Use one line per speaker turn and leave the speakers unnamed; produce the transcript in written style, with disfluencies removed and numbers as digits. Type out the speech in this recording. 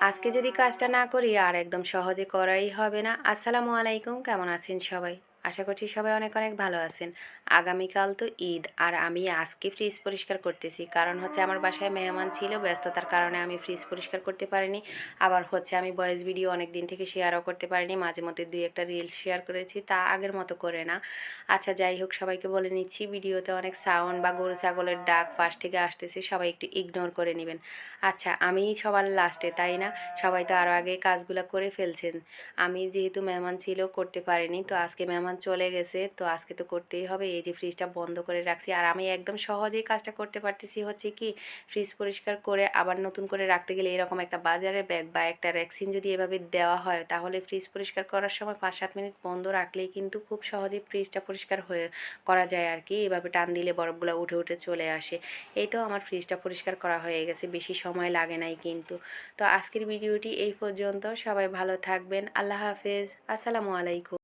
আজকে যদি কাজটা না করি আর একদম সহজে করাই হবে না। আসসালামু আলাইকুম, কেমন আছেন সবাই? আশা করছি সবাই অনেক অনেক ভালো আছেন। আগামীকাল তো ঈদ আর আমি আজকে ফ্রিজ পরিষ্কার করতেছি। কারণ হচ্ছে আমার বাসায় মেহমান ছিল, ব্যস্ততার কারণে আমি ফ্রিজ পরিষ্কার করতে পারিনি। আবার হচ্ছে আমি ভয়েস ভিডিও অনেক দিন থেকে শেয়ারও করতে পারিনি। মাঝে মধ্যে ২-১টা রিলস শেয়ার করেছি, তা আগের মতো করে না। আচ্ছা যাই হোক, সবাইকে বলে নিচ্ছি ভিডিওতে অনেক সাউন্ড বা গরু ছাগলের ডাক পাশ থেকে আসতেছে, সবাই একটু ইগনোর করে নেবেন। আচ্ছা আমিই সবার লাস্টে, তাই না? সবাই তো আরও আগে কাজগুলো করে ফেলছেন। আমি যেহেতু মেহমান ছিল করতে পারিনি, তো আজকে মেহমান চলে গেছে, তো আজকে তো করতেই হবে। এই যে ফ্রিজটা বন্ধ করে রাখছি আর আমি একদম সহজেই কাজটা করতে পারতেছি। হচ্ছে কি, ফ্রিজ পরিষ্কার করে আবার নতুন করে রাখতে গেলে এরকম একটা বাজারের ব্যাগ বা একটা রেক্সিন যদি এভাবে দেওয়া হয়, তাহলে ফ্রিজ পরিষ্কার করার সময় ৫-৭ মিনিট বন্ধ রাখলেই কিন্তু খুব সহজেই ফ্রিজটা পরিষ্কার হয়ে করা যায় আর কি। এভাবে টান দিলে বরফগুলো উঠে উঠে চলে আসে। এই তো আমার ফ্রিজটা পরিষ্কার করা হয়ে গেছে, বেশি সময় লাগে নাই কিন্তু। তো আজকের ভিডিওটি এই পর্যন্ত। সবাই ভালো থাকবেন। আল্লাহ হাফেজ। আসসালামু আলাইকুম।